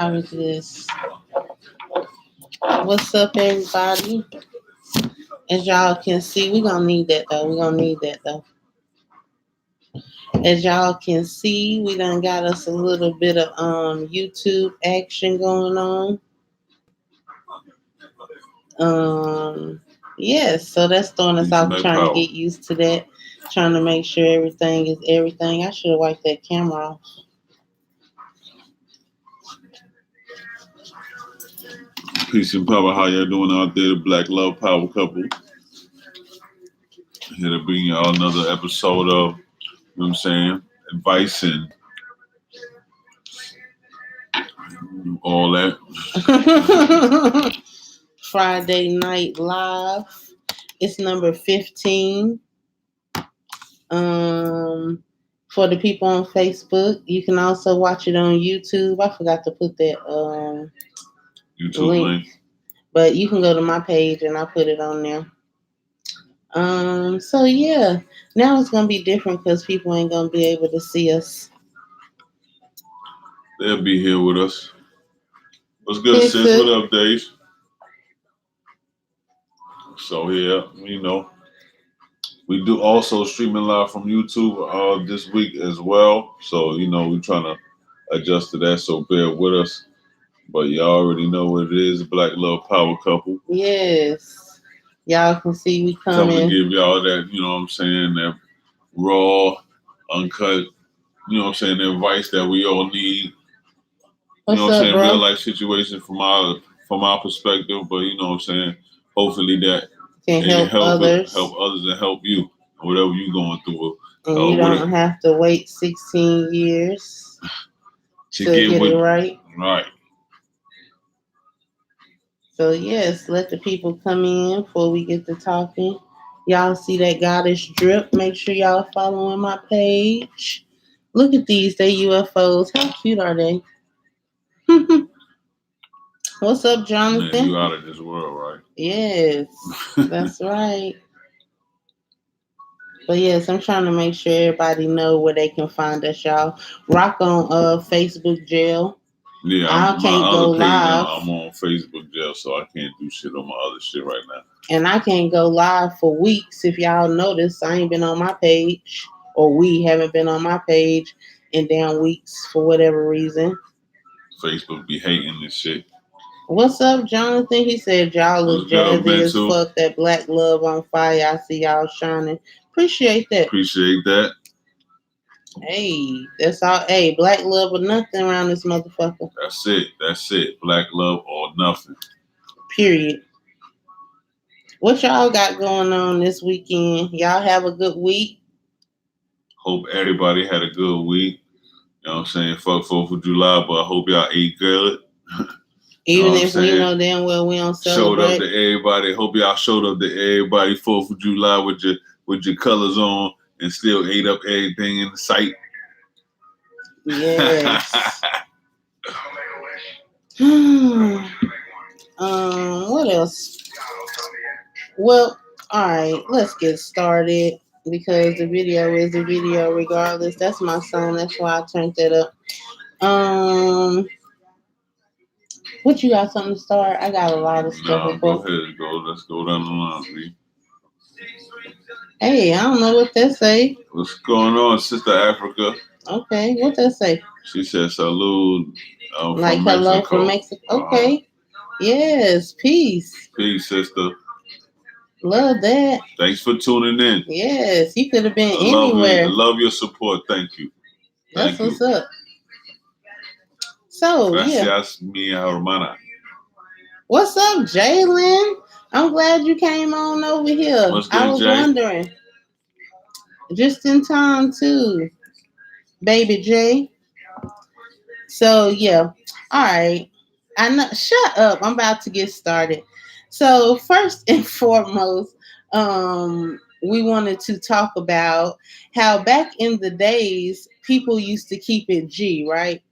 How is this? What's up, everybody? As y'all can see, we gonna need that though. We gonna need that though. As y'all can see, we done got us a little bit of YouTube action going on. Yes, so that's throwing us off trying to get used to that. Trying to make sure everything is everything. I should have wiped that camera off. Peace and power. How y'all doing out there? The Black Love Power Couple. Here to bring y'all another episode of, you know what I'm saying, advice and all that. Friday Night Live. It's number 15. For the people on Facebook, you can also watch it on YouTube. I forgot to put that YouTube link. But you can go to my page and I put it on there. So yeah, now it's gonna be different because people ain't gonna be able to see us. They'll be here with us. What's good, sis? What up, Dave? So yeah, you know, we do also streaming live from YouTube this week as well. So you know, we're trying to adjust to that. So bear with us. But y'all already know what it is, Black Love Power Couple. Yes. Y'all can see we coming. Come to give y'all that, you know what I'm saying, that raw, uncut, you know what I'm saying, the advice that we all need. What's you know what I'm saying, bro? real life situation from our perspective, but you know what I'm saying, hopefully that can help others. Help others and help you, whatever you're going through. And you don't have to wait 16 years to get it right. Right. So yes, let the people come in before we get to talking. Y'all see that goddess drip? Make sure y'all following my page. Look at these, they UFOs. How cute are they? What's up, Jonathan? Man, you out of this world, right? Yes, that's right. But yes, I'm trying to make sure everybody know where they can find us, y'all. Rock on Facebook Jail. Yeah, I can't go live. I'm on Facebook Jail, so I can't do shit on my other shit right now. And I can't go live for weeks. If y'all notice, I ain't been on my page, or we haven't been on my page in damn weeks for whatever reason. Facebook be hating this shit. What's up, Jonathan? He said y'all look jazzy as fuck. That black love on fire. I see y'all shining. Appreciate that. Appreciate that. Hey, that's all. Hey, black love or nothing around this motherfucker. That's it. That's it. Black love or nothing. Period. What y'all got going on this weekend? Y'all have a good week? Hope everybody had a good week. You know what I'm saying? Fuck 4th of July, but I hope y'all ate good. Even if we know damn well we don't celebrate. Showed up to everybody. Hope y'all showed up to everybody 4th of July with your colors on and still ate up everything in the sight. Yes. What else? Well, all right, let's get started because the video is the video regardless. That's my song. That's why I turned that up. What you got something to start? I got a lot of stuff. Go ahead, let's go down the line, please. Hey, I don't know what that say. What's going on, Sister Africa? Okay, what that say? She said salud. Like hello Mexico. from Mexico. Okay. Yes, peace. Peace, sister. Love that. Thanks for tuning in. Yes, you could have been anywhere. I love your support. Thank you. That's what's up. So, gracias, mia hermana. What's up, Jalen? I'm glad you came on over here. What's good, I was wondering. Just in time, too. Baby J. So, yeah. All right. I know. Shut up. I'm about to get started. So, first and foremost, we wanted to talk about how back in the days, people used to keep it G, right?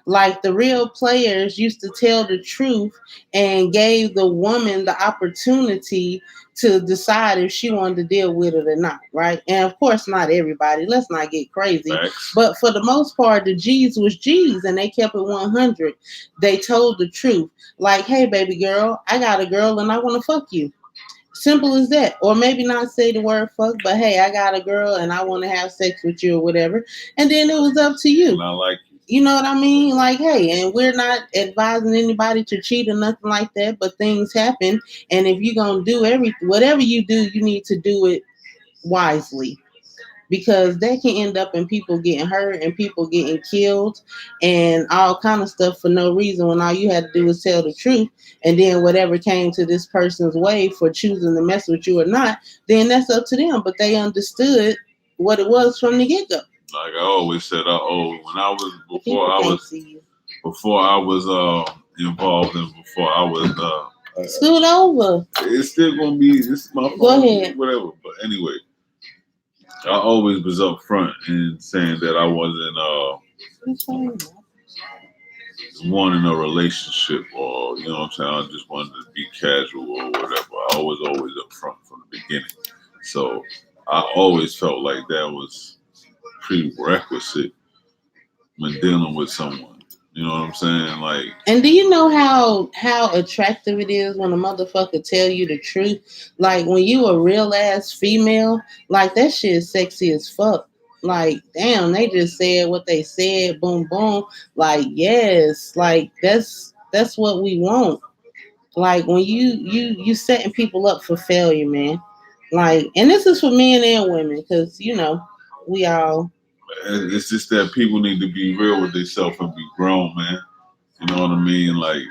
Like the real players used to tell the truth and gave the woman the opportunity to decide if she wanted to deal with it or not, right? And of course, not everybody. Let's not get crazy. Facts. But for the most part, the G's was G's and they kept it 100. They told the truth. Like, hey, baby girl, I got a girl and I want to fuck you. Simple as that. Or maybe not say the word fuck, but hey, I got a girl and I want to have sex with you or whatever. And then it was up to you. And I like you. You know what I mean? Like, hey, and we're not advising anybody to cheat or nothing like that, but things happen. And if you're going to do whatever you do, you need to do it wisely because that can end up in people getting hurt and people getting killed and all kind of stuff for no reason when all you had to do was tell the truth. And then whatever came to this person's way for choosing to mess with you or not, then that's up to them. But they understood what it was from the get-go. Like I always said, when I was People can't see you. before I was involved and before I was Scoot over. it's still gonna be it's my fault. Go ahead. Whatever. But anyway, I always was up front in saying that I wasn't wanting a relationship or you know what I'm saying, I just wanted to be casual or whatever. I was always up front from the beginning. So I always felt like that was prerequisite when dealing with someone. You know what I'm saying? Like, and do you know how attractive it is when a motherfucker tell you the truth? Like when you a real ass female, like that shit is sexy as fuck. Like, damn, they just said what they said, boom boom. Like, yes, like that's what we want. Like when you setting people up for failure, man. Like, and this is for men and women, because you know, we all it's just that people need to be real with themselves and be grown, man. You know what I mean? Like,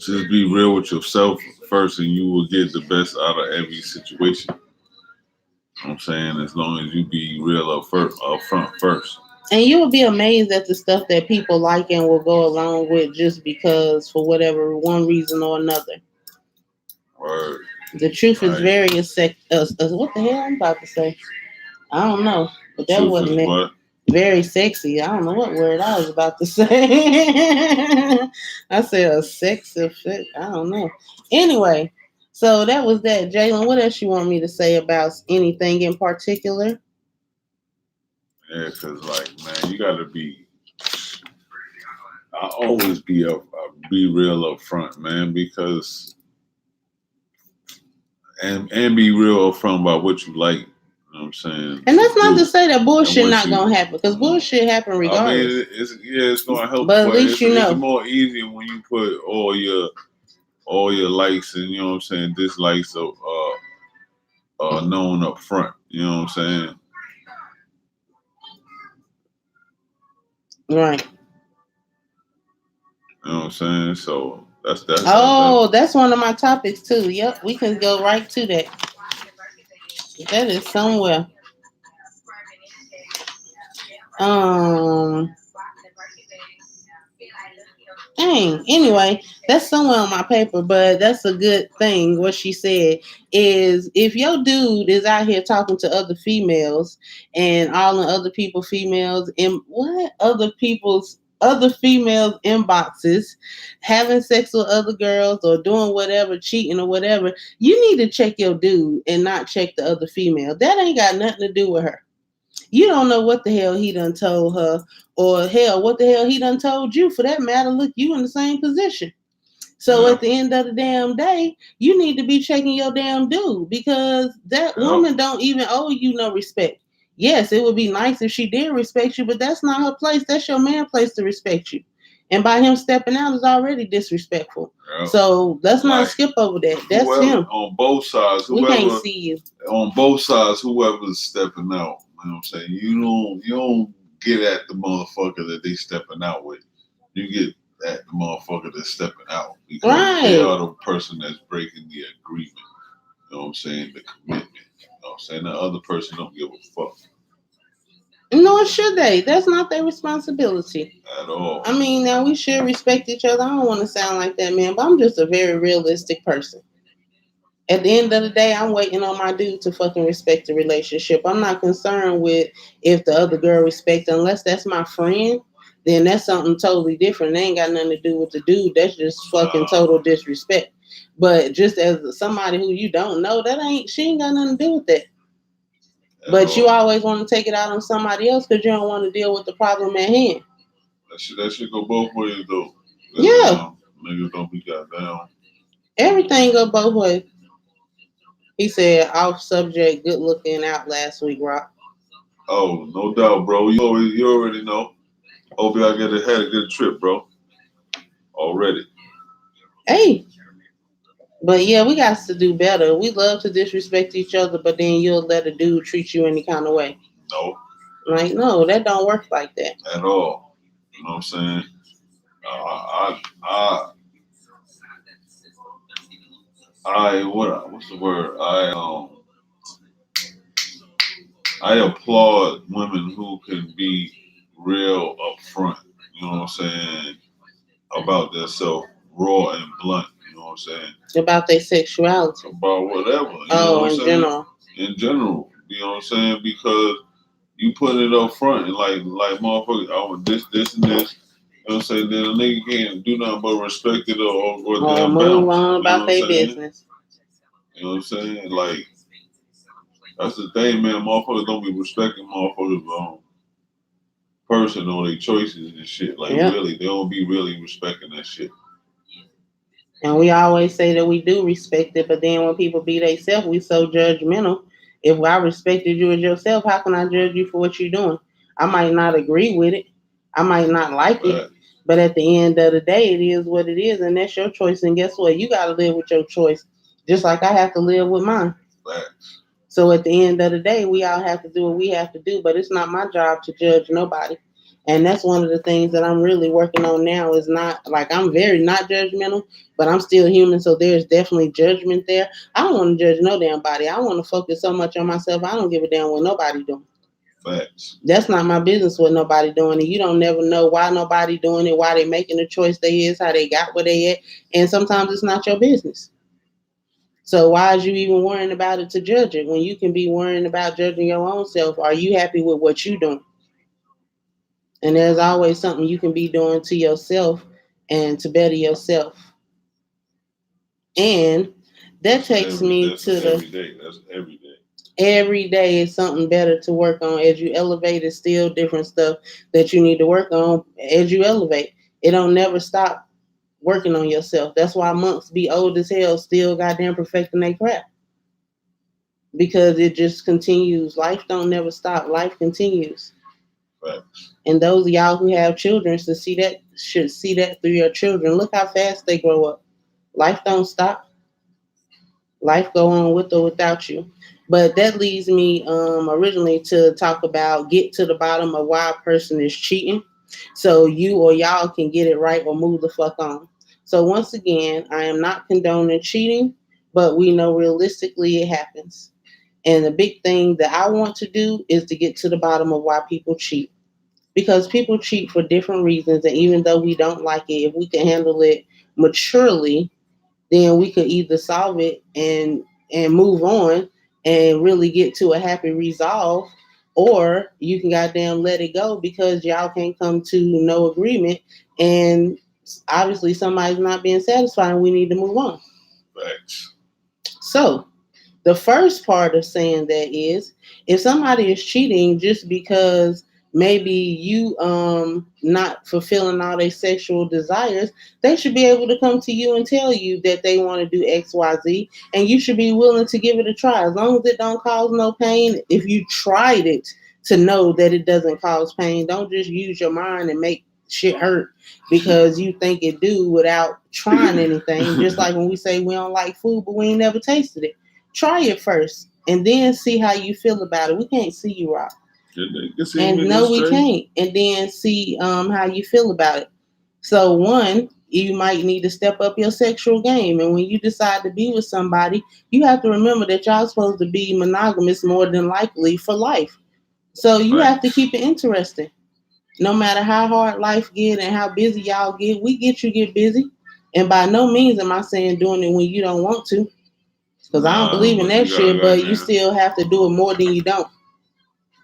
just be real with yourself first, and you will get the best out of every situation. You know what I'm saying? As long as you be real up front first. and you will be amazed at the stuff that people like and will go along with just because for whatever one reason or another. Word. The truth is Right. very what the hell I'm about to say? I don't know, but that Truth wasn't is it. what? Very sexy. I don't know what word I was about to say. I said a sex effect. I don't know. Anyway, so that was that. Jalen, what else you want me to say about anything in particular? Yeah, cause like, man, you gotta be. I always be real up front, man, because and be real up front about what you like. You know what I'm saying? And that's not to say that bullshit what not you- gonna happen, because bullshit happen I regardless. mean, it's gonna help, But at least you know. It's more easier when you put all your likes and you know what I'm saying, dislikes of known up front. You know what I'm saying? Right. You know what I'm saying? So that's that's one of my topics too. Yep, we can go right to that. That is somewhere. Dang. Anyway, that's somewhere on my paper, but that's a good thing. What she said is if your dude is out here talking to other females and all the other people females in what other females inboxes, having sex with other girls or doing whatever, cheating or whatever, you need to check your dude and not check the other female. That ain't got nothing to do with her. You don't know what the hell he done told her, or hell, what the hell he done told you for that matter. Look, you in the same position. So at the end of the damn day, you need to be checking your damn dude because that woman don't even owe you no respect. Yes, it would be nice if she did respect you, but that's not her place. That's your man's place to respect you. And by him stepping out is already disrespectful. Yep. So let's not skip over that. That's him. On both sides, we can't see you. On both sides, whoever's stepping out. You know what I'm saying? You don't get at the motherfucker that they stepping out with. You get at the motherfucker that's stepping out because they are the person that's breaking the agreement. You know what I'm saying? The commitment. You know what I'm saying? The other person don't give a fuck. Nor should they. That's not their responsibility. At all. I mean, now we should respect each other. I don't want to sound like that, man, but I'm just a very realistic person. At the end of the day, I'm waiting on my dude to fucking respect the relationship. I'm not concerned with if the other girl respects, unless that's my friend. Then that's something totally different. They ain't got nothing to do with the dude. That's just fucking total disrespect. But just as somebody who you don't know, she ain't got nothing to do with that. But you always want to take it out on somebody else because you don't want to deal with the problem at hand. That shit go both ways though. Yeah. Niggas don't be goddamn. Everything go both ways. He said off subject, good looking out last week, Rock. Oh, no doubt, bro. You already know. Hope y'all had a good trip, bro. Already. Hey. But yeah, we got to do better. We love to disrespect each other, but then you'll let a dude treat you any kind of way. No. Like, no, that don't work like that. At all. You know what I'm saying? What's the word? I applaud women who can be real upfront, you know what I'm saying, about themselves, raw and blunt, you know what I'm saying? About their sexuality. About whatever. You know what I'm saying? General. In general. You know what I'm saying? Because you put it up front and like motherfuckers, I want this, and this. You know what I'm saying? Then a nigga can't do nothing but respect it or damn move bounce. on about their business. You know what I'm saying? Like, that's the thing, man. Motherfuckers don't be respecting motherfuckers' person or their choices and shit. Like, really, they don't be really respecting that shit. And we always say that we do respect it, but then when people be themselves, we so judgmental. If I respected you as yourself, how can I judge you for what you're doing? I might not agree with it. I might not like it. But at the end of the day, it is what it is, and that's your choice. And guess what? You got to live with your choice, just like I have to live with mine. So at the end of the day, we all have to do what we have to do, but it's not my job to judge nobody. And that's one of the things that I'm really working on now is not, like, I'm very not judgmental, but I'm still human, so there's definitely judgment there. I don't want to judge no damn body. I want to focus so much on myself, I don't give a damn what nobody doing. Facts. That's not my business what nobody doing it. You don't never know why nobody doing it, why they making the choice they is, how they got where they at, and sometimes it's not your business. So why is you even worrying about it to judge it when you can be worrying about judging your own self? Are you happy with what you doing? And there's always something you can be doing to yourself and to better yourself. And that takes me to the every day. That's every day. Every day is something better to work on. As you elevate, it's still different stuff that you need to work on as you elevate. It don't never stop working on yourself. That's why monks be old as hell, still goddamn perfecting their crap. Because it just continues. Life don't never stop. Life continues. Right. And those of y'all who have children should see that through your children. Look how fast they grow up. Life don't stop. Life go on with or without you. But that leads me originally to talk about get to the bottom of why a person is cheating, so you or y'all can get it right or move the fuck on. So once again, I am not condoning cheating, but we know realistically it happens. And the big thing that I want to do is to get to the bottom of why people cheat. Because people cheat for different reasons, and even though we don't like it, if we can handle it maturely, then we could either solve it and move on and really get to a happy resolve, or you can goddamn let it go because y'all can't come to no agreement, and obviously somebody's not being satisfied and we need to move on. Thanks. So the first part of saying that is, if somebody is cheating just because maybe you not fulfilling all their sexual desires, they should be able to come to you and tell you that they want to do XYZ, and you should be willing to give it a try. As long as it don't cause no pain, if you tried it to know that it doesn't cause pain, don't just use your mind and make shit hurt because you think it do without trying anything. Just like when we say we don't like food, but we ain't never tasted it. Try it first and then see how you feel about it. We can't see you, Rob. And no, we can't. And then see how you feel about it. So one, you might need to step up your sexual game. And when you decide to be with somebody, you have to remember that y'all supposed to be monogamous more than likely for life. So you have to keep it interesting. No matter how hard life get and how busy y'all get, we get you get busy. And by no means am I saying doing it when you don't want to. Because I don't believe in that shit, but you still have to do it more than you don't.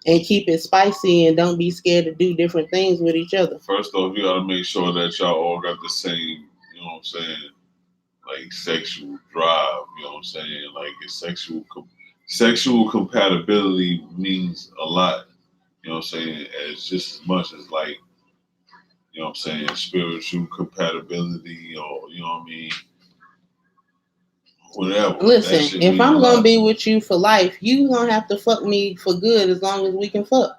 And keep it spicy and don't be scared to do different things with each other. First off, you gotta make sure that y'all all got the same, you know what I'm saying, like sexual drive, you know what I'm saying? Like sexual compatibility means a lot, you know what I'm saying, as just as much as like, you know what I'm saying, spiritual compatibility or, you know what I mean, whatever. Listen, if I'm gonna be with you for life, you gonna have to fuck me for good as long as we can fuck.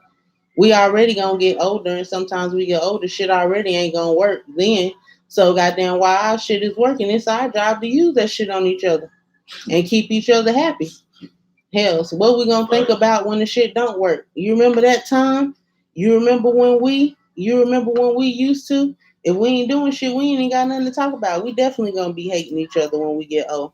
We already gonna get older, and sometimes we get older, shit already ain't gonna work then. So goddamn, while our shit is working, it's our job to use that shit on each other and keep each other happy. Hell, so what we gonna think about when the shit don't work? You remember that time? You remember when we used to? If we ain't doing shit, we ain't got nothing to talk about. We definitely gonna be hating each other when we get old.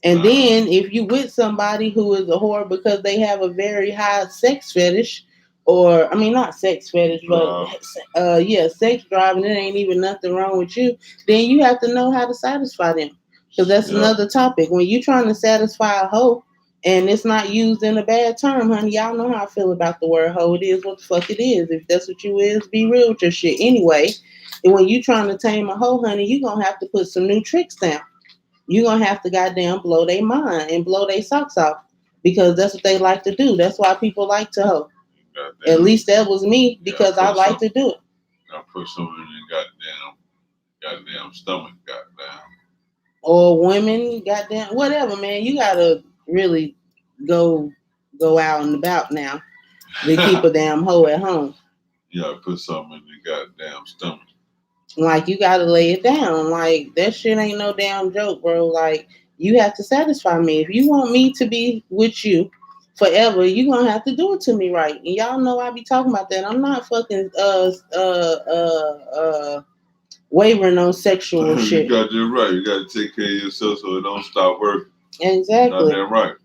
And then if you with somebody who is a whore because they have a very high sex fetish, or I mean not sex fetish, but sex drive, and it ain't even nothing wrong with you, then you have to know how to satisfy them. Because that's another topic. When you trying to satisfy a hoe, and it's not used in a bad term, honey, y'all know how I feel about the word hoe. It is what the fuck it is. If that's what you is, be real with your shit. Anyway, and when you trying to tame a hoe, honey, you gonna have to put some new tricks down. You're going to have to goddamn blow their mind and blow their socks off because that's what they like to do. That's why people like to hoe. Goddamn. At least that was me because I like to do it. Gotta put something in your goddamn stomach, goddamn. Or women, goddamn, whatever, man. You got to really go out and about now to keep a damn hoe at home. You got to put something in your goddamn stomach. Like, you gotta lay it down. Like, that shit ain't no damn joke, bro. Like, you have to satisfy me. If you want me to be with you forever, you gonna have to do it to me right. And y'all know I be talking about that. I'm not fucking wavering on sexual shit. You got that right. You gotta take care of yourself so it don't stop working. Exactly. Got that right.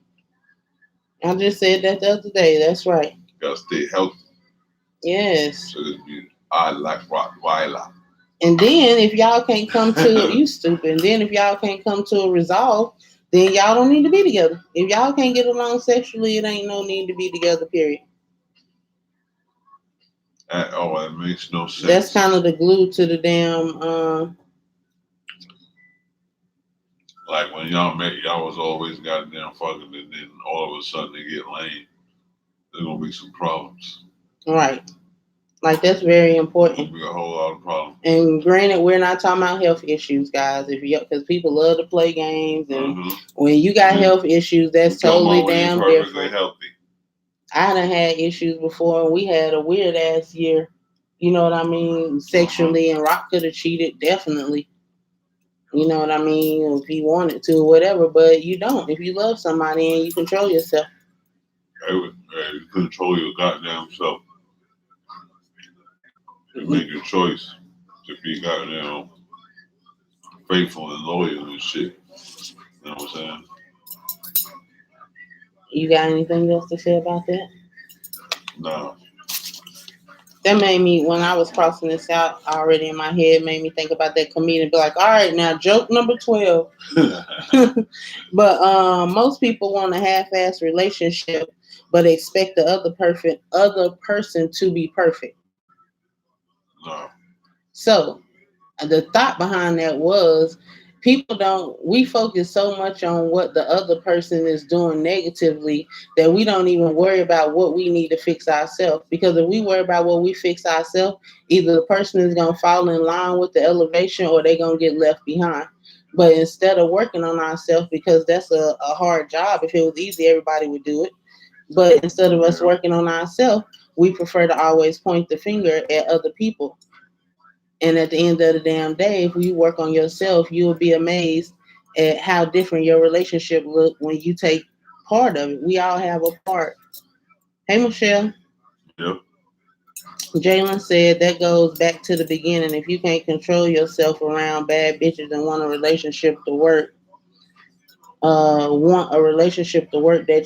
I just said that the other day. That's right. You gotta stay healthy. Yes. So I like Rottweiler. And then if y'all can't come to you stupid. And then if y'all can't come to a resolve, then y'all don't need to be together. If y'all can't get along sexually, it ain't no need to be together, period. It makes no sense. That's kind of the glue to the damn like when y'all met, y'all was always goddamn fucking, and then all of a sudden they get lame. There's gonna be some problems. Right. Like, that's very important. There's gonna be a whole lot of problems. And granted, we're not talking about health issues, guys. Because people love to play games, and when you got health issues, that's totally damn different. Healthy. I done had issues before, and we had a weird ass year. You know what I mean? Sexually, and Rock could have cheated, definitely. You know what I mean? If he wanted to, or whatever, but you don't. If you love somebody and you control yourself. You control your goddamn self. You make your choice to be goddamn faithful and loyal and shit. You know what I'm saying? You got anything else to say about that? No. That made me, when I was crossing this out already in my head, made me think about that comedian. Be like, all right, now joke number 12. But most people want a half-ass relationship, but expect the other person to be perfect. No. So the thought behind that was, we focus so much on what the other person is doing negatively that we don't even worry about what we need to fix ourselves. Because if we worry about what we fix ourselves, either the person is going to fall in line with the elevation or they're going to get left behind. But instead of working on ourselves, because that's a hard job. If it was easy, everybody would do it. But instead of us working on ourselves, we prefer to always point the finger at other people. And at the end of the damn day, if you work on yourself, you'll be amazed at how different your relationship look when you take part of it. We all have a part. Hey, Michelle. Yep. Jalen said that goes back to the beginning. If you can't control yourself around bad bitches and want a relationship to work, that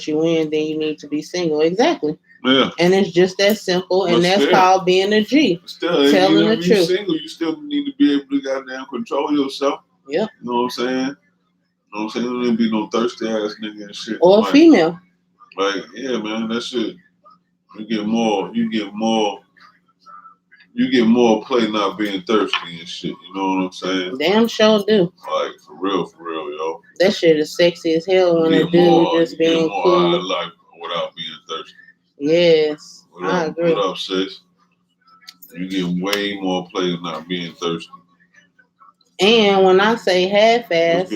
you in, then you need to be single. Exactly. Yeah. And it's just that simple, and that's called being a G. Still, telling the truth. Single, you still need to be able to goddamn control yourself. Yep. You know what I'm saying? know what I'm saying? There don't be no thirsty ass nigga and shit. Or female. Like, yeah, man, that shit. You get more. You get more play not being thirsty and shit. You know what I'm saying? Damn sure do. Like for real, yo. That shit is sexy as hell when a dude just being cool. Out of life without being thirsty. Yes, I agree. What up, sis? You get way more play not being thirsty. And when I say half-ass,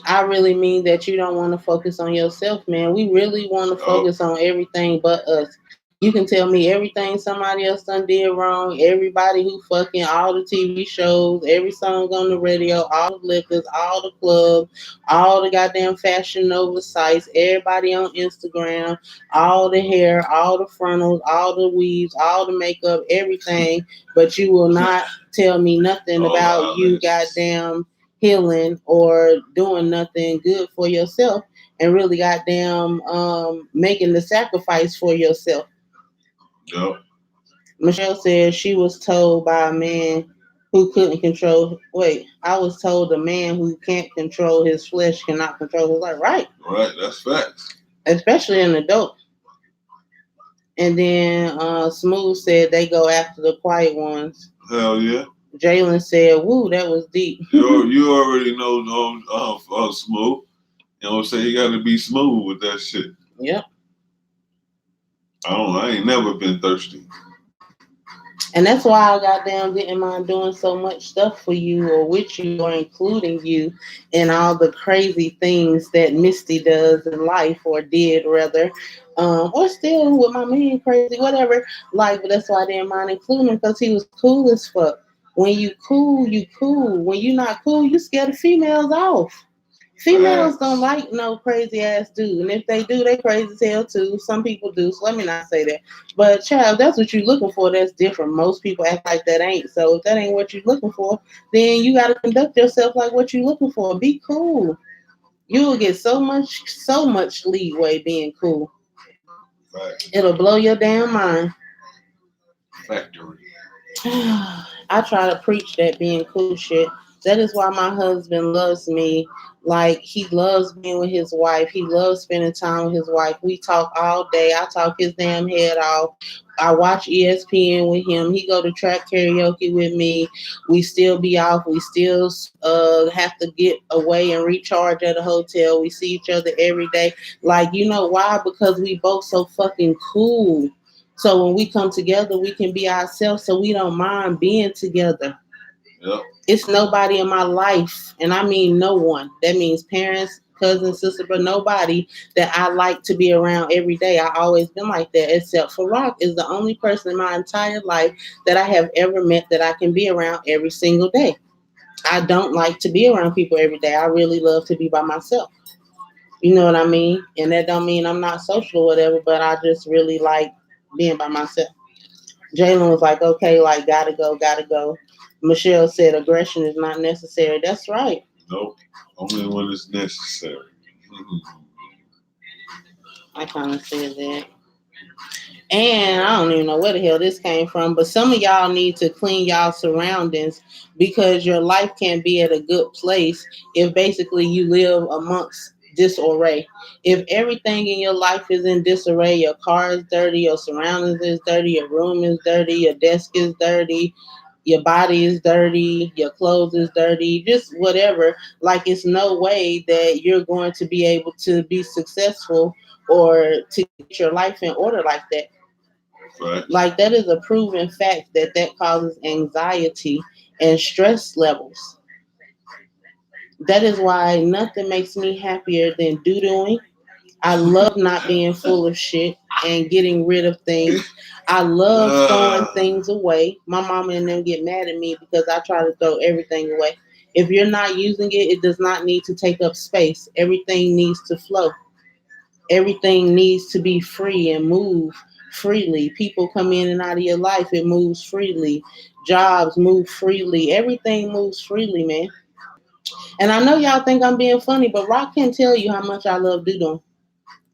I really mean that you don't want to focus on yourself, man. We really want to focus on everything but us. You can tell me everything somebody else done did wrong. Everybody who fucking all the TV shows, every song on the radio, all the liquors, all the clubs, all the goddamn Fashion Nova sites, everybody on Instagram, all the hair, all the frontals, all the weaves, all the makeup, everything. But you will not tell me nothing about you goddamn healing or doing nothing good for yourself and really goddamn making the sacrifice for yourself. Yep. Michelle said she was told by a man who couldn't control. Wait, I was told a man who can't control his flesh cannot control his life. Right. Right, that's facts. Especially an adult. And then Smooth said they go after the quiet ones. Hell yeah. Jalen said, "Woo, that was deep." You already know Smooth. You know what I'm saying? You got to be smooth with that shit. Yep. I ain't never been thirsty. And that's why I goddamn didn't mind doing so much stuff for you or with you or including you in all the crazy things that Misty does in life or did rather. Or still with my man crazy, whatever. Like, but that's why I didn't mind including him because he was cool as fuck. When you cool, you cool. When you not cool, you scare the females off. Females don't like no crazy ass dude. And if they do, they crazy as hell too. Some people do, so let me not say that. But child, that's what you're looking for. That's different. Most people act like that ain't. So if that ain't what you're looking for, then you gotta conduct yourself like what you're looking for. Be cool. You will get so much leeway being cool. Right. It'll blow your damn mind. Factory. I try to preach that being cool shit. That is why my husband loves me. Like, he loves being with his wife. He loves spending time with his wife. We talk all day. I talk his damn head off. I watch ESPN with him. He go to track karaoke with me. We still be off. We still have to get away and recharge at a hotel. We see each other every day. Like, you know why? Because we both so fucking cool. So when we come together, we can be ourselves, so we don't mind being together. Yep. It's nobody in my life, and I mean no one. That means parents, cousins, sister, but nobody that I like to be around every day. I always been like that, except for Rock is the only person in my entire life that I have ever met that I can be around every single day. I don't like to be around people every day. I really love to be by myself. You know what I mean? And that don't mean I'm not social or whatever, but I just really like being by myself. Jalen was like, okay, like, gotta go. Michelle said aggression is not necessary. That's right. Nope. Only when it's necessary. I kind of said that. And I don't even know where the hell this came from, but some of y'all need to clean y'all surroundings because your life can't be at a good place if basically you live amongst disarray. If everything in your life is in disarray, your car is dirty, your surroundings is dirty, your room is dirty, your desk is dirty, your body is dirty, your clothes is dirty, just whatever. Like, it's no way that you're going to be able to be successful or to get your life in order like that. Right. Like, that is a proven fact that causes anxiety and stress levels. That is why nothing makes me happier than doing. I love not being full of shit and getting rid of things. I love throwing things away. My mama and them get mad at me because I try to throw everything away. If you're not using it, it does not need to take up space. Everything needs to flow. Everything needs to be free and move freely. People come in and out of your life, it moves freely. Jobs move freely. Everything moves freely, man. And I know y'all think I'm being funny, but Rock can tell you how much I love doodle.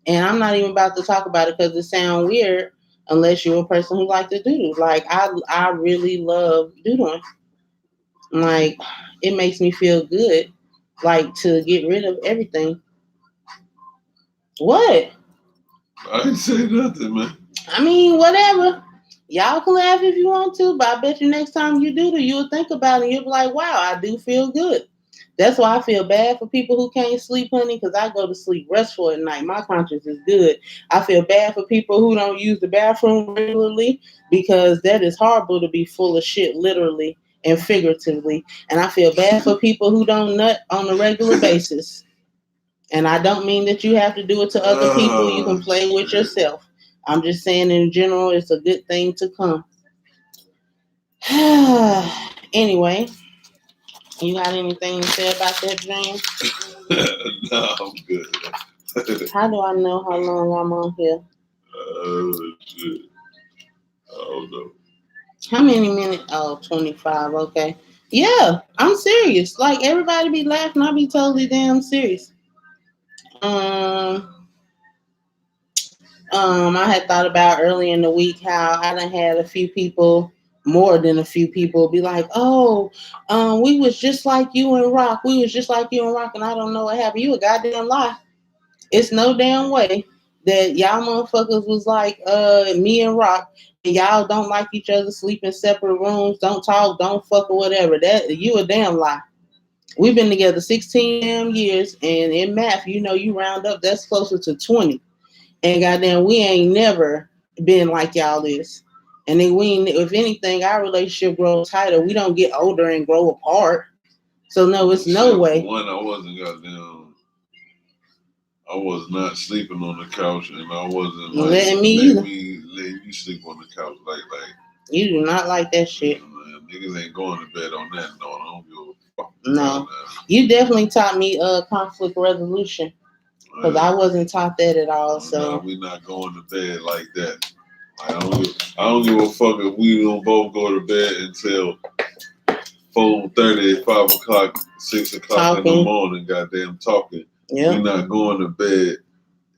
And I'm not even about to talk about it because it sounds weird unless you're a person who likes to doodle. Like, I really love doodling. Like, it makes me feel good. like to get rid of everything. What? I didn't say nothing, man. I mean, whatever. Y'all can laugh if you want to, but I bet you next time you do that, you'll think about it and you'll be like, wow, I do feel good. That's why I feel bad for people who can't sleep, honey, because I go to sleep restful at night. My conscience is good. I feel bad for people who don't use the bathroom regularly because that is horrible to be full of shit, literally and figuratively. And I feel bad for people who don't nut on a regular basis. And I don't mean that you have to do it to other people. You can play with yourself. I'm just saying in general, it's a good thing to come. Anyway, you got anything to say about that, James? No, I'm good. How do I know how long I'm on here? Shit. I don't know. How many minutes? Oh, 25. Okay. Yeah, I'm serious. Like, everybody be laughing. I be totally damn serious. I had thought about early in the week how I done had a few people, more than a few people, be like, "Oh, we was just like you and Rock. We was just like you and Rock," and I don't know what happened. You a goddamn lie. It's no damn way that y'all motherfuckers was like me and Rock, and y'all don't like each other, sleep in separate rooms, don't talk, don't fuck or whatever. That you a damn lie. We've been together 16 damn years, and in math, you know, you round up, that's closer to 20. And goddamn, we ain't never been like y'all is. And then if anything, our relationship grows tighter. We don't get older and grow apart. So no, it's no way. One, I was not sleeping on the couch, and I wasn't like letting you sleep on the couch like you do not like that shit. Man, niggas ain't going to bed on that. No, I don't give a fuck. No, you definitely taught me conflict resolution. Because I wasn't taught that at all. So we not going to bed like that. Like, I don't give a fuck if we don't both go to bed until 4:30, 5 o'clock, 6 o'clock in the morning. Goddamn talking. Yep. We're not going to bed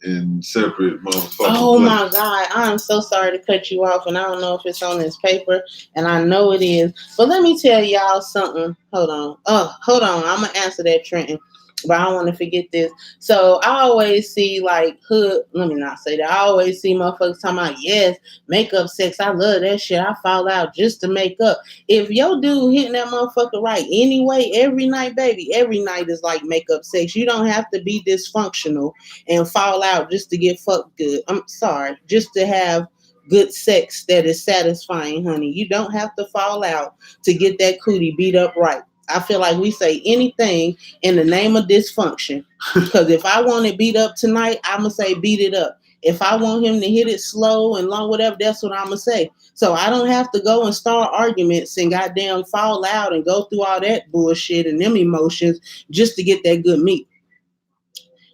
in separate motherfuckers. Oh my God, I'm so sorry to cut you off, and I don't know if it's on this paper, and I know it is. But let me tell y'all something. Hold on. I'm gonna answer that, Trenton. But I don't want to forget this. So I always see like hood. Let me not say that. I always see motherfuckers talking about, yes, makeup sex. I love that shit. I fall out just to make up. If your dude hitting that motherfucker right anyway, every night, baby, every night is like makeup sex. You don't have to be dysfunctional and fall out just to get fucked good. I'm sorry, just to have good sex that is satisfying, honey. You don't have to fall out to get that cootie beat up right. I feel like we say anything in the name of dysfunction. Because if I want it beat up tonight, I'm going to say beat it up. If I want him to hit it slow and long, whatever, that's what I'm going to say. So I don't have to go and start arguments and goddamn fall out and go through all that bullshit and them emotions just to get that good meat.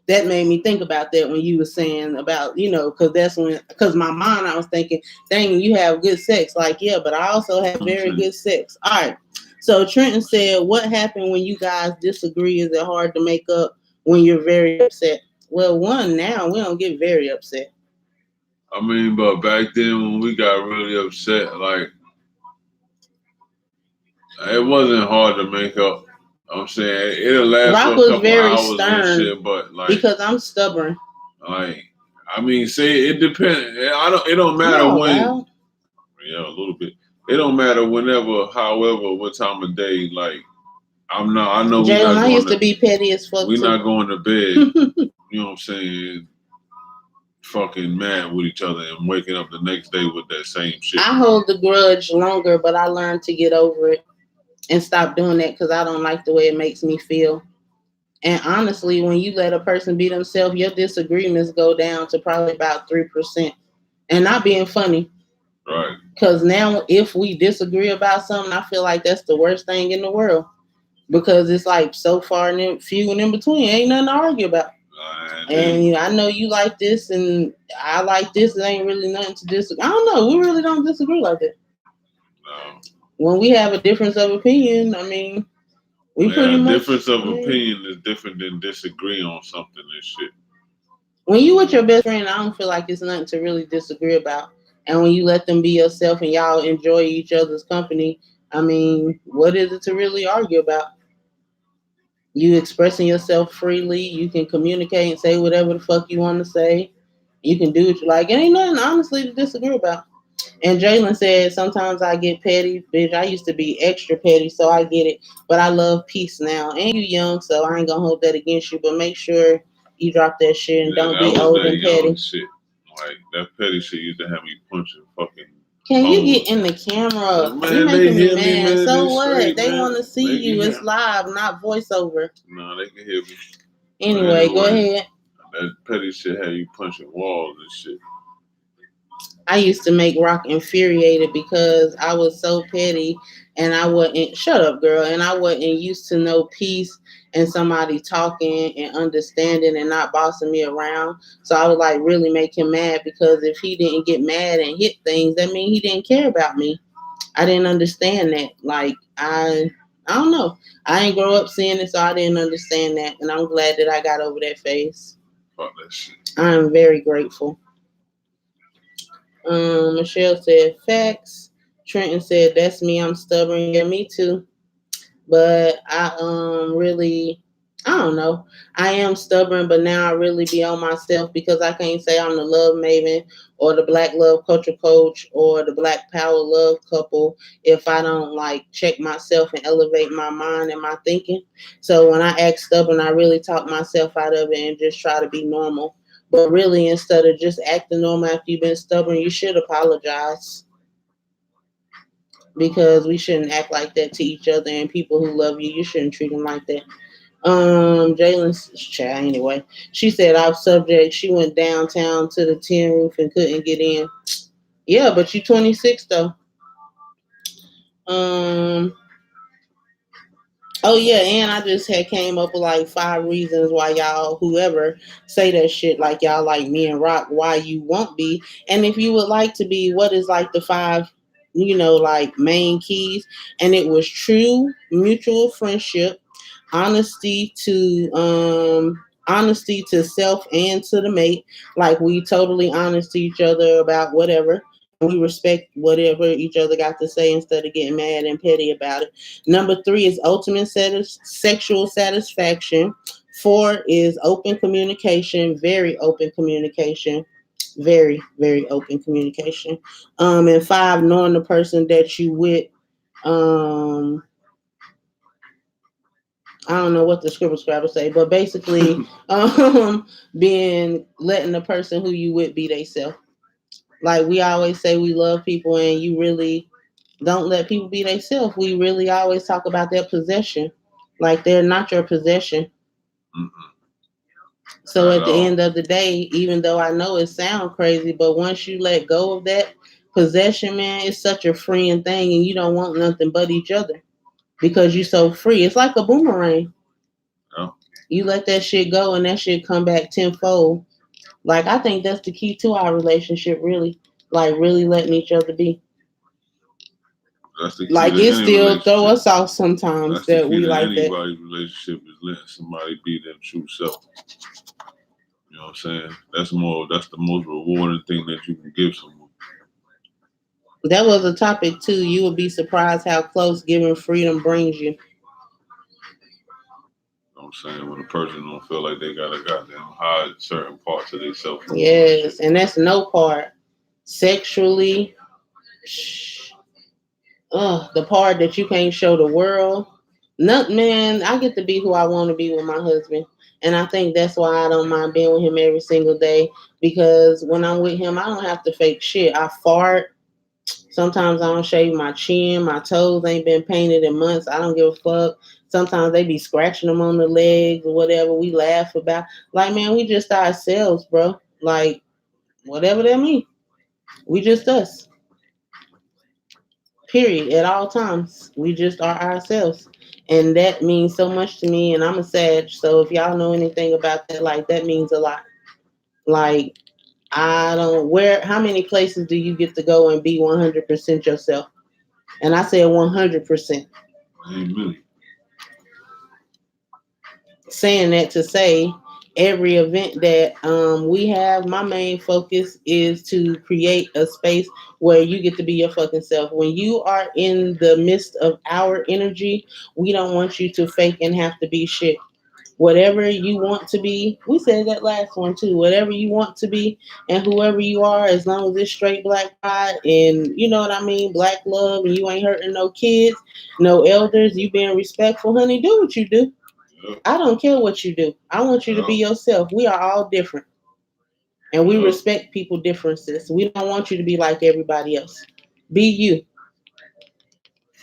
That made me think about that when you were saying about, because my mind, I was thinking, dang, you have good sex. Like, yeah, but I also have very good sex. All right. So Trenton said, what happened when you guys disagree? Is it hard to make up when you're very upset? Well, now we don't get very upset. I mean, but back then when we got really upset, like, it wasn't hard to make up. I'm saying it'll last Rock for a couple very hours stern and shit, but like, because I'm stubborn. Like, I mean, say it depends. It don't matter when. Well. Yeah, a little bit. It don't matter whenever, however, what time of day. Like, I know. Jalen, I used to be petty as fuck. We're not going to bed. You know what I'm saying? Fucking mad with each other and waking up the next day with that same shit. I hold the grudge longer, but I learned to get over it and stop doing that because I don't like the way it makes me feel. And honestly, when you let a person be themselves, your disagreements go down to probably about 3%. And not being funny. Right. Because now if we disagree about something, I feel like that's the worst thing in the world. Because it's like so far few and in between. Ain't nothing to argue about. And I know you like this and I like this. It ain't really nothing to disagree. I don't know. We really don't disagree like that. No. When we have a difference of opinion, I mean, difference of opinion is different than disagree on something and shit. When you with your best friend, I don't feel like it's nothing to really disagree about. And when you let them be yourself and y'all enjoy each other's company, I mean, what is it to really argue about? You expressing yourself freely. You can communicate and say whatever the fuck you want to say. You can do what you like. It ain't nothing honestly to disagree about. And Jalen said, sometimes I get petty. Bitch, I used to be extra petty, so I get it. But I love peace now. And you young, so I ain't gonna hold that against you. But make sure you drop that shit and Yeah, don't that be was old that and young petty. shit. Like that petty shit used to have me punching fucking Can you hoes. get in the camera? You Man, they making me hear me, mad. man. So They what? straight, They man. want to see They can you. hear. It's live, not voiceover. No, they can hear me. But Anyway, go anyway, ahead. that petty shit had you punching walls and shit. I used to make Rock infuriated because I was so petty and I wasn't, shut up, girl, and I wasn't used to no peace and somebody talking and understanding and not bossing me around. So I would like really make him mad because if he didn't get mad and hit things, that means he didn't care about me. I didn't understand that. Like, I don't know. I didn't grow up seeing it, so I didn't understand that. And I'm glad that I got over that phase. Fuck that shit. I'm very grateful. Michelle said facts. Trenton said that's me. I'm stubborn. Yeah, me too. But I really, I don't know. I am stubborn, but now I really be on myself because I can't say I'm the love maven or the black love culture coach or the black power love couple if I don't like check myself and elevate my mind and my thinking. So when I act stubborn, I really talk myself out of it and just try to be normal. But really, instead of just acting normal after you've been stubborn, you should apologize because we shouldn't act like that to each other and people who love you. You shouldn't treat them like that. Jalen's chat anyway. She said off subject. She went downtown to the tin roof and couldn't get in. Yeah, but you 26 though. Um. Oh yeah, and I just had came up with like 5 reasons why y'all, whoever, say that shit like y'all like me and Rock. Why you won't be, and if you would like to be, what is like the 5, like main keys? And it was true mutual friendship, honesty to self and to the mate. Like we totally honest to each other about whatever, and we respect whatever each other got to say instead of getting mad and petty about it. Number 3 is ultimate sexual satisfaction. 4 is open communication, very open communication, very very open communication. And 5, knowing the person that you with. Um, I don't know what the scribble scrabble say, but basically, being letting the person who you with be they self. Like we always say, we love people, and you really don't let people be they self. We really always talk about their possession, like they're not your possession. Mm-mm. So Not at at the all. end of the day, even though I know it sounds crazy, but once you let go of that possession, man, it's such a freeing thing, and you don't want nothing but each other because you're so free. It's like a boomerang. Yeah. You let that shit go, and that shit come back tenfold. Like I think that's the key to our relationship, really. Like really letting each other be. That's the key Like to it any still throw relationship. us off sometimes That's the that key we to like that. anybody's relationship is letting somebody be their true self. You know what I'm saying? That's the most rewarding thing that you can give someone. That was a topic too. You would be surprised how close giving freedom brings you. You know what I'm saying? When a person don't feel like they gotta goddamn hide certain parts of themselves from you and Yes, shit. and that's no part. Sexually, the part that you can't show the world. Not man, I get to be who I want to be with my husband. And I think that's why I don't mind being with him every single day. Because when I'm with him, I don't have to fake shit. I fart. Sometimes I don't shave my chin. My toes ain't been painted in months. I don't give a fuck. Sometimes they be scratching them on the legs or whatever. We laugh about. Like, man, we just ourselves, bro. Like, whatever that means. We just us. Period. At all times. We just are ourselves. And that means so much to me. And I'm a Sag. So if y'all know anything about that, like, that means a lot. Like, I don't, how many places do you get to go and be 100% yourself? And I said 100%. Ain't many. Saying that to say every event that we have, my main focus is to create a space where you get to be your fucking self. When you are in the midst of our energy, we don't want you to fake and have to be shit. Whatever you want to be, we said that last one too. Whatever you want to be, and whoever you are, as long as it's straight black pride and you know what I mean, black love, and you ain't hurting no kids, no elders, you being respectful, honey. Do what you do. Yeah. I don't care what you do. I want you to be yourself. We are all different, and we respect people differences. We don't want you to be like everybody else. Be you.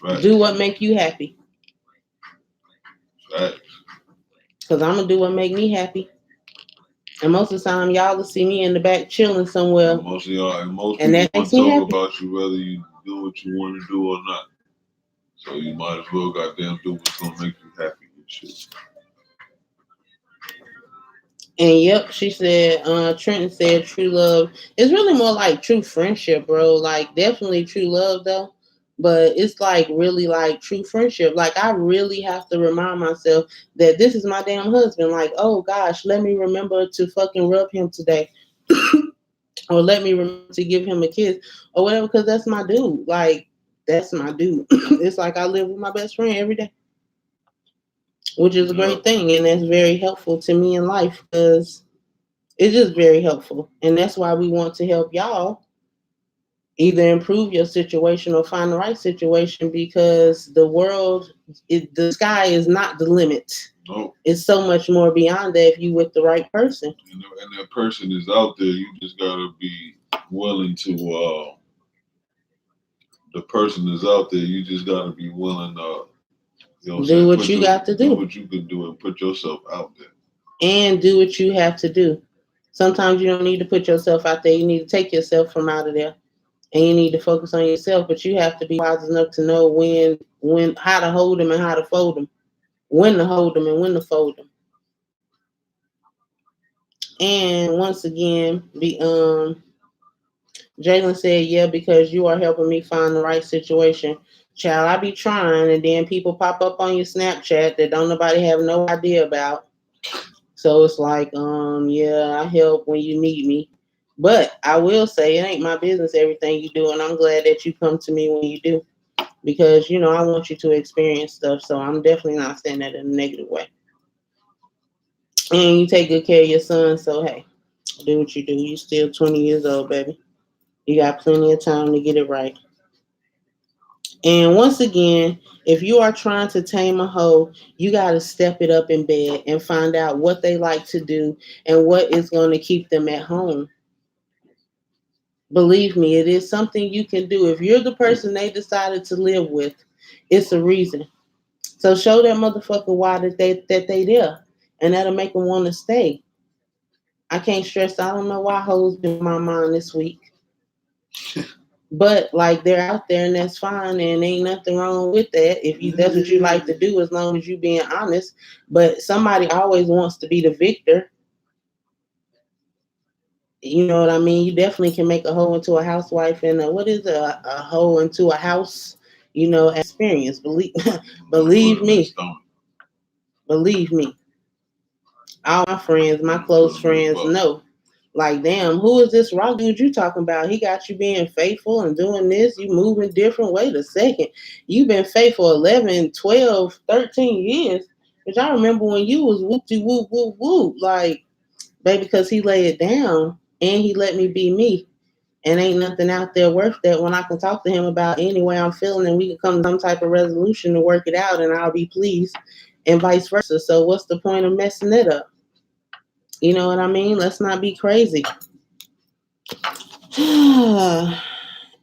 Right. Do what make you happy. Right. Cause I'm gonna do what make me happy. And most of the time, y'all will see me in the back chilling somewhere. And most of y'all, and most and people that want makes to me talk happy. about you whether you do what you want to do or not. So you might as well goddamn do what's gonna make you happy and shit. And yep, she said, Trenton said true love. It's really more like true friendship, bro. Like definitely true love though. But it's like really like true friendship. Like I really have to remind myself that this is my damn husband. Like, oh gosh, let me remember to fucking rub him today. Or let me remember to give him a kiss or whatever, because that's my dude. Like, that's my dude. It's like I live with my best friend every day, which is a great thing. And that's very helpful to me in life because it's just very helpful. And that's why we want to help y'all either improve your situation or find the right situation, because the world, the sky is not the limit. No. It's so much more beyond that if you with the right person. And that person is out there. You just gotta be willing to. The person is out there. You just gotta be willing to. You know, do what you got to do. Do what you can do and put yourself out there. And do what you have to do. Sometimes you don't need to put yourself out there. You need to take yourself from out of there, and you need to focus on yourself. But you have to be wise enough to know when how to hold them and how to fold them, when to hold them and when to fold them. And once again, Jalen said, "Yeah, because you are helping me find the right situation." Child, I be trying, and then people pop up on your Snapchat that don't nobody have no idea about. So it's like, yeah, I help when you need me. But I will say it ain't my business everything you do, and I'm glad that you come to me when you do. Because, you know, I want you to experience stuff. So I'm definitely not saying that in a negative way. And you take good care of your son, so hey, do what you do. You still 20 years old, baby. You got plenty of time to get it right. And once again, if you are trying to tame a hoe, you got to step it up in bed and find out what they like to do and what is going to keep them at home. Believe me, it is something you can do. If you're the person they decided to live with, it's a reason. So show that motherfucker why that they there, and that'll make them want to stay. I can't stress. I don't know why hoes been in my mind this week. But like they're out there and that's fine and ain't nothing wrong with that. If you that's what you like to do, as long as you being honest. But somebody always wants to be the victor. You know what I mean? You definitely can make a hoe into a housewife and what is a hoe into a house, you know, experience. Believe me. Believe me. All my friends, my close friends know. Like, damn, who is this rock dude you talking about? He got you being faithful and doing this. You moving different. Wait a second. You've been faithful 11, 12, 13 years. Which I remember when you was whoop-de whoop, whoop, whoop. Like, baby, because he laid it down and he let me be me. And ain't nothing out there worth that when I can talk to him about any way I'm feeling and we can come to some type of resolution to work it out and I'll be pleased and vice versa. So what's the point of messing it up? You know what I mean? Let's not be crazy. And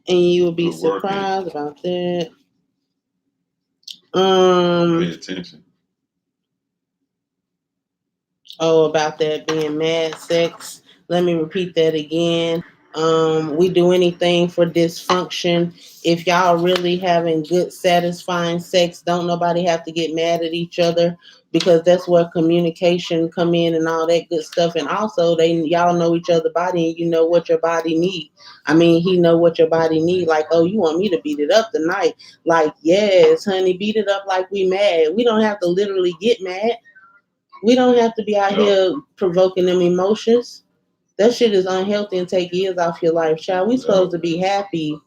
you will be surprised about that. Pay attention. Oh, about that being mad sex. Let me repeat that again. We do anything for dysfunction. If y'all really having good, satisfying sex, don't nobody have to get mad at each other, because that's where communication come in and all that good stuff. And also, y'all know each other body and you know what your body need. I mean, he know what your body need. Like, oh, you want me to beat it up tonight? Like, yes, honey, beat it up like we mad. We don't have to literally get mad. We don't have to be out here provoking them emotions. That shit is unhealthy and take years off your life, child. We supposed to be happy.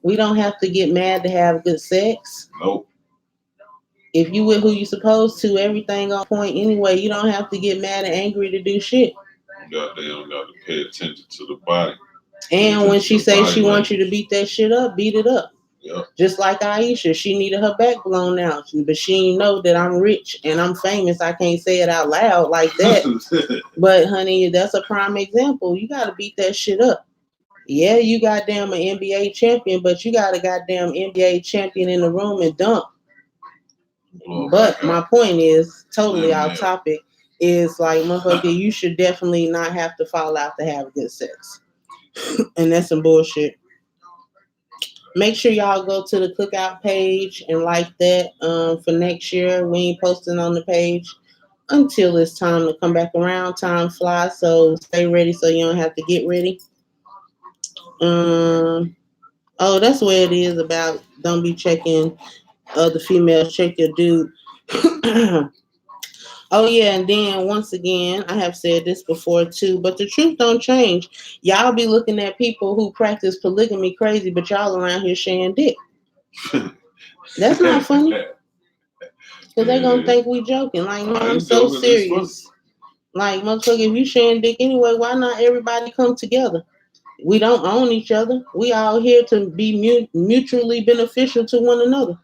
We don't have to get mad to have good sex. Nope. If you with who you supposed to, everything on point anyway. You don't have to get mad and angry to do shit. Goddamn, got to pay attention to the body. And when she says she wants you to beat that shit up, beat it up. Yep. Just like Aisha, she needed her back blown out, but she didn't know that I'm rich and I'm famous. I can't say it out loud like that. But honey, that's a prime example. You got to beat that shit up. Yeah, you goddamn an NBA champion, but you got a goddamn NBA champion in the room and dunk. But my point is, totally off topic, is like, motherfucker, you should definitely not have to fall out to have good sex. And that's some bullshit. Make sure y'all go to the cookout page and like that for next year. We ain't posting on the page until it's time to come back around. Time flies, so stay ready so you don't have to get ready. Oh, that's where it is about don't be checking other females, check your dude. Oh yeah, and then once again, I have said this before too, but the truth don't change. Y'all be looking at people who practice polygamy crazy, but y'all around here sharing dick. That's not funny. Because they gonna think we joking. Like, no, I'm so serious. Like, motherfucker, if you sharing dick anyway, why not everybody come together? We don't own each other. We all here to be mutually beneficial to one another.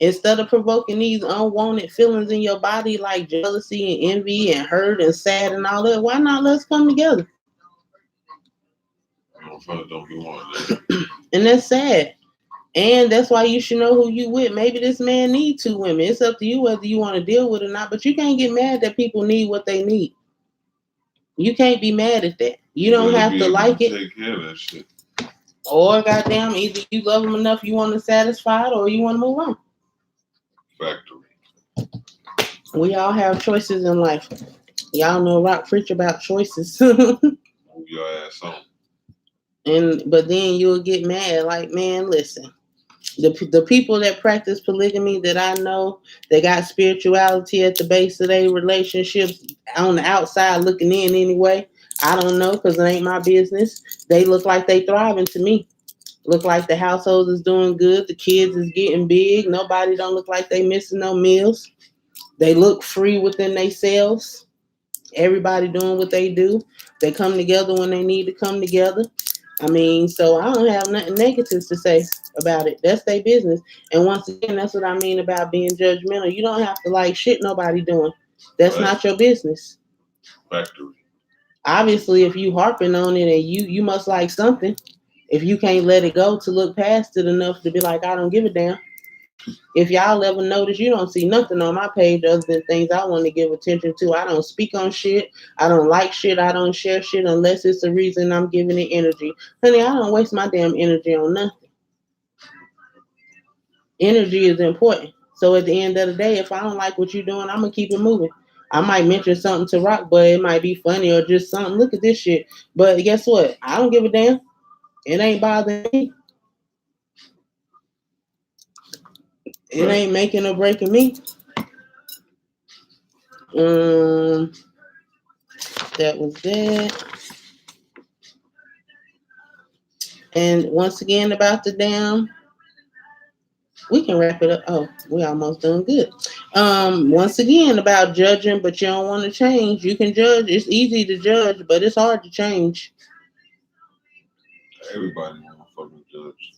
Instead of provoking these unwanted feelings in your body like jealousy and envy and hurt and sad and all that, why not let's come together? Don't be wanting that. And that's sad. And that's why you should know who you with. Maybe this man needs 2 women. It's up to you whether you want to deal with it or not. But you can't get mad that people need what they need. You can't be mad at that. You don't have to like it. Take care of that shit. Or goddamn, either you love them enough you want to satisfy it or you want to move on. Factory. We all have choices in life. Y'all know Rock preach about choices. Move your ass on. But then you'll get mad. Like, man, listen. The people that practice polygamy that I know, they got spirituality at the base of their relationships on the outside looking in anyway. I don't know because it ain't my business. They look like they thriving to me. Look like the household is doing good. The kids is getting big. Nobody don't look like they missing no meals. They look free within themselves. Everybody doing what they do. They come together when they need to come together. I mean, so I don't have nothing negatives to say about it. That's their business. And once again, that's what I mean about being judgmental. You don't have to like shit nobody doing. That's not your business. Factory. Obviously, if you harping on it and you must like something. If you can't let it go to look past it enough to be like, I don't give a damn. If y'all ever notice, you don't see nothing on my page other than things I want to give attention to. I don't speak on shit. I don't like shit. I don't share shit unless it's the reason I'm giving it energy. Honey, I don't waste my damn energy on nothing. Energy is important. So at the end of the day, if I don't like what you're doing, I'm going to keep it moving. I might mention something to Rock, but it might be funny or just something. Look at this shit. But guess what? I don't give a damn. It ain't bothering me. It ain't making or breaking me. That was that. And once again about the damn, we can wrap it up. Oh, we almost doing good. Once again about judging, but you don't want to change. You can judge. It's easy to judge, but it's hard to change. Everybody want to fucking judge.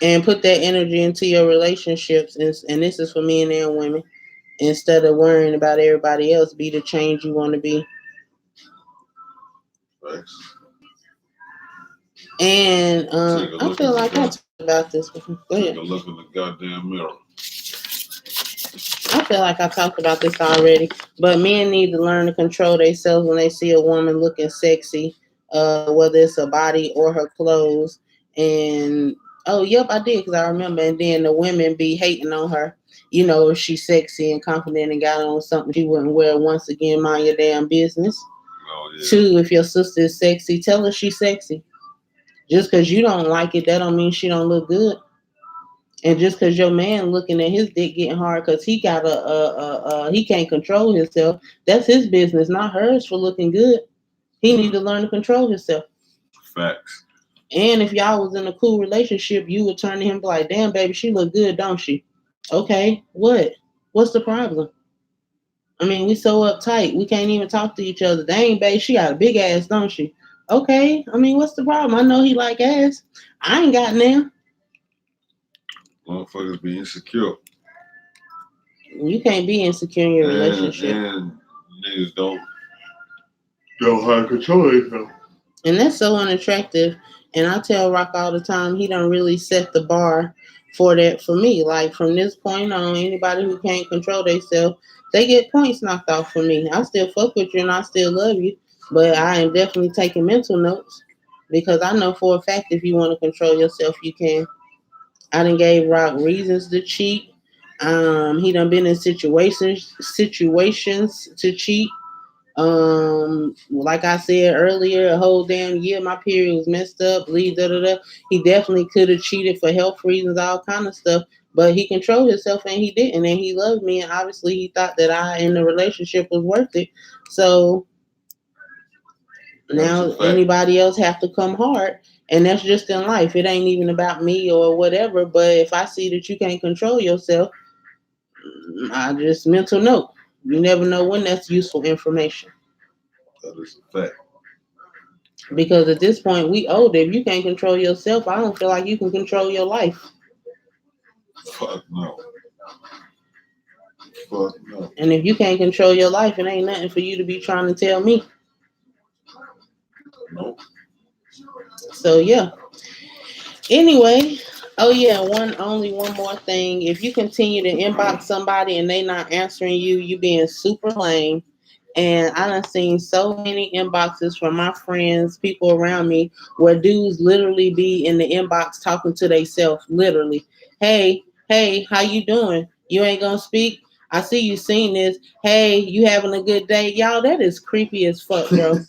And put that energy into your relationships. And this is for men and women. Instead of worrying about everybody else, be the change you want to be. Thanks. And I feel like I talked about this before. Take a look in the goddamn mirror. I feel like I talked about this already. But men need to learn to control themselves when they see a woman looking sexy, whether it's her body or her clothes. And oh, yep, I did because I remember. And then the women be hating on her. You know, if she's sexy and confident and got on something she wouldn't wear, once again, mind your damn business. Oh, yeah. 2, if your sister is sexy, tell her she's sexy. Just because you don't like it, that don't mean she don't look good. And just because your man looking at his dick getting hard because he got he can't control himself, that's his business, not hers for looking good. He need to learn to control himself. Facts. And if y'all was in a cool relationship, you would turn to him and be like, damn, baby, she look good, don't she? Okay, what? What's the problem? I mean, we so uptight, we can't even talk to each other. Dang, babe, she got a big ass, don't she? Okay, I mean, what's the problem? I know he like ass. I ain't got none. Motherfuckers be insecure. You can't be insecure in your relationship. And niggas don't know how to control themselves. And that's so unattractive. And I tell Rock all the time, he don't really set the bar for that for me. Like from this point on, anybody who can't control themselves, they get points knocked off for me. I still fuck with you and I still love you, but I am definitely taking mental notes because I know for a fact if you want to control yourself, you can. I done gave Rock reasons to cheat. He done been in situations to cheat. Like I said earlier, a whole damn year my period was messed up. He definitely could have cheated for health reasons, all kind of stuff. But he controlled himself and he didn't, and he loved me. And obviously, he thought that I in the relationship was worth it. So now anybody else have to come hard, and that's just in life. It ain't even about me or whatever. But if I see that you can't control yourself, I just mental note. You never know when that's useful information. That is a fact. Because at this point, we older. If you can't control yourself, I don't feel like you can control your life. Fuck no. Fuck no. And if you can't control your life, it ain't nothing for you to be trying to tell me. Nope. So yeah. Anyway, oh yeah, one more thing. If you continue to inbox somebody and they not answering you, you being super lame. And I done seen so many inboxes from my friends, people around me, where dudes literally be in the inbox talking to themselves, literally. Hey, how you doing? You ain't gonna speak? I see you seen this. Hey, you having a good day? Y'all, that is creepy as fuck, bro.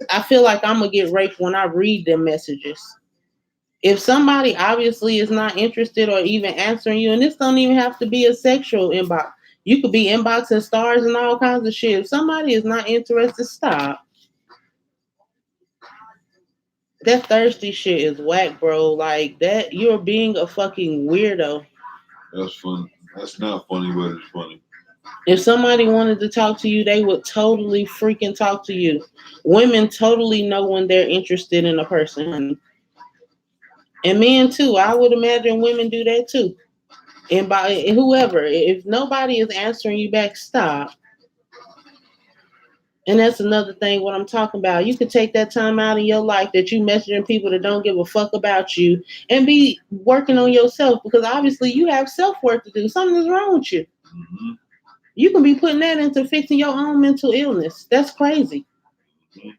I feel like I'm gonna get raped when I read them messages. If somebody obviously is not interested or even answering you, and this don't even have to be a sexual inbox. You could be inboxing stars and all kinds of shit. If somebody is not interested, stop. That thirsty shit is whack, bro. Like that, you're being a fucking weirdo. That's funny. That's not funny, but it's funny. If somebody wanted to talk to you, they would totally freaking talk to you. Women totally know when they're interested in a person, honey. And men too. I would imagine women do that too. And by whoever, if nobody is answering you back, stop. And that's another thing what I'm talking about. You could take that time out in your life that you messaging people that don't give a fuck about you and be working on yourself because obviously you have self-work to do. Something is wrong with you. Mm-hmm. You can be putting that into fixing your own mental illness. That's crazy. Mm-hmm.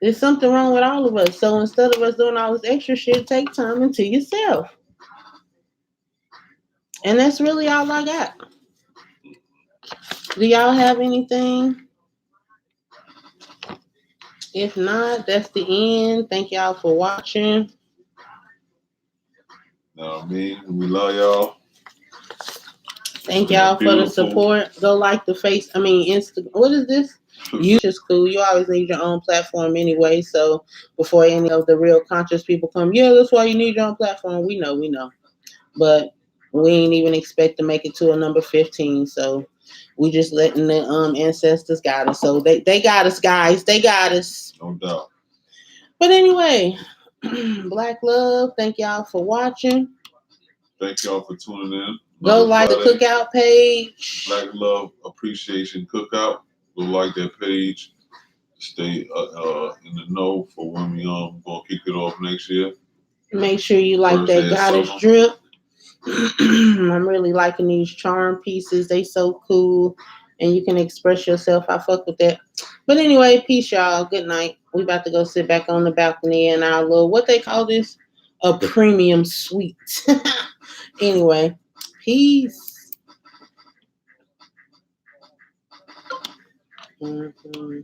There's something wrong with all of us. So instead of us doing all this extra shit, take time into yourself. And that's really all I got. Do y'all have anything? If not, that's the end. Thank y'all for watching. We love y'all. Thank y'all for the support. Go like the Insta. What is this? You is cool. You always need your own platform anyway. So before any of the real conscious people come, yeah, that's why you need your own platform. We know. But we ain't even expect to make it to a number 15. So we just letting the ancestors guide us. So they got us, guys. They got us. No doubt. But anyway, Black Love, thank y'all for watching. Thank y'all for tuning in. Go like the cookout page. Black Love Appreciation Cookout. Go like that page. Stay in the know for when we gonna kick it off next year. Make sure you like Thursday that goddess drip. I'm really liking these charm pieces. They so cool. And you can express yourself. I fuck with that. But anyway, peace, y'all. Good night. We about to go sit back on the balcony in our little, what they call this? A premium suite. Anyway, peace. Mm-hmm.